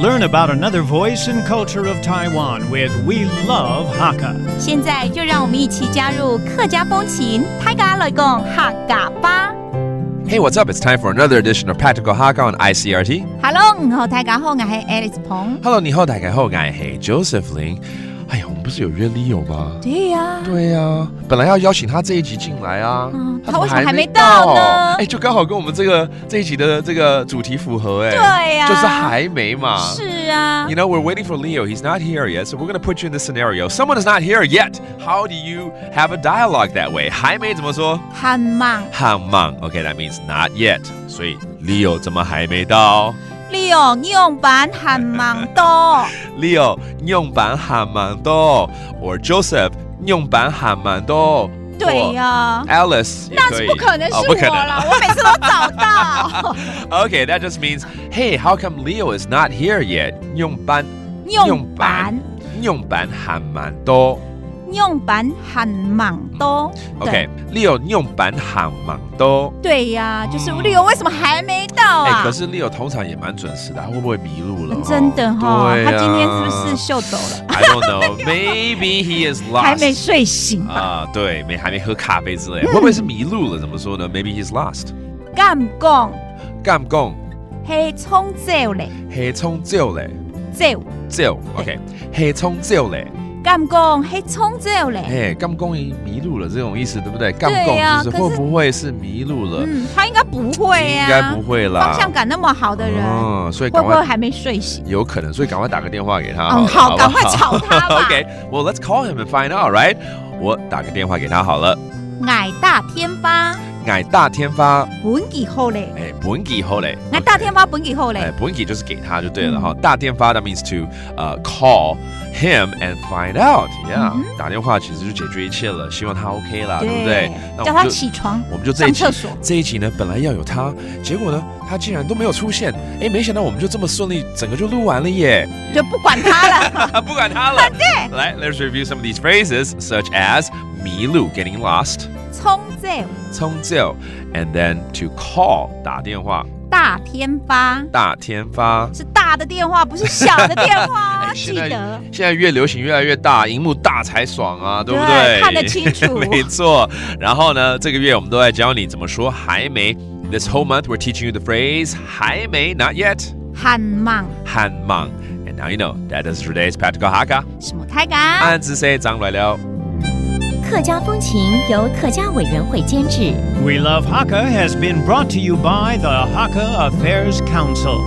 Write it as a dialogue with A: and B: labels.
A: Learn about another voice and culture of Taiwan with We Love Hakka.
B: 现在就让我们一起加入客家风情，大家来讲客家吧。
C: Hey, what's up? It's time for another edition of Practical Hakka on ICRT.
B: Hello， 你好，大家好，我是 Alice 彭。
C: Hello, 你好，大家好，我是 Joseph Lin。哎呀，我们不是有约 Leo 吗？
B: 对呀，
C: 对呀，本来要邀请他这一集进来啊，
B: 他为什么还没到呢？
C: 哎，就刚好跟我们这一集的这个主题符合哎。
B: 对呀，
C: 就是还没嘛。
B: 是啊。
C: You know, we're waiting for Leo. He's not here yet, so we're going to put you in this scenario. Someone is not here yet. How do you have a dialogue that way? 还没怎么说？
B: 很忙。
C: 很忙。Okay, that means not yet. 所以 Leo 怎么还没到
B: ？Leo 用班很忙多。
C: Leo 用班很忙多 ，or Joseph 用班很忙多。
B: 对呀
C: ，Alice 也可以。
B: 那是不可能是我了，我每次都找到。
C: Okay, that just means, hey, how come Leo is not here yet? 用班很忙多。
B: 用班很忙多。
C: OK, Leo 用班很忙多。
B: 对呀，就是 Leo 为什么还没到啊？
C: 可是 Leo 通常也蛮准时的，他会不会迷路了？
B: 真的哈，
C: 对
B: 他今天是不是秀抖了
C: ？I don't know, maybe he is lost.
B: 还没睡醒
C: 啊，对，还没喝咖啡之类，会不会是迷路了？怎么说呢 ？Maybe he's lost.
B: 敢讲？黑葱走嘞。
C: 走 ，OK， 黑葱走嘞。
B: 敢讲黑葱走嘞？
C: 哎，敢讲迷路了这种意思，对不对？敢讲就是会不会是迷路了？
B: 他应该不会呀，
C: 应该不会啦。
B: 方向感那么好的人，
C: 所以
B: 会不会还没睡醒？
C: 有可能，所以赶快打个电话给他。
B: 好，赶快吵他吧。
C: Okay, well, let's call him and find out, right? 我打个电话给他好了。
B: 爱大天发，
C: 本
B: 记好嘞。
C: 本记好嘞。
B: 爱大天发本记好嘞。
C: 本记就是给他就对了哈。大电发 that means to call him and find out. Yeah，打电话其实就解决一切了，希望他 OK 啦，对不对？
B: 叫他起床，
C: 我们就
B: 上厕所。
C: 这一集呢，本来要有他，结果呢，他竟然都没有出现。哎，没想到我们就这么顺利，整个就录完了耶。
B: 就不管他了，
C: 不管他了。对，来 ，Let's review some of these phrases, such as 迷路 getting lost. 冲走 and then to call 打电话。
B: 大天发是大的电话，不是小的电话。记得
C: 现在越流行越来越大，荧幕大才爽啊，对不对？
B: 看得清楚。
C: 没错。然后呢，这个月我们都在教你怎么说还没。This whole month we're teaching you the phrase 还没 not yet. 很忙。And now you know that is today's Practical Hakka.
B: 什么太感？
C: 安子 say 张来了。
D: 客家风情由客家委员会监制。
A: We Love Hakka has been brought to you by the Hakka Affairs Council.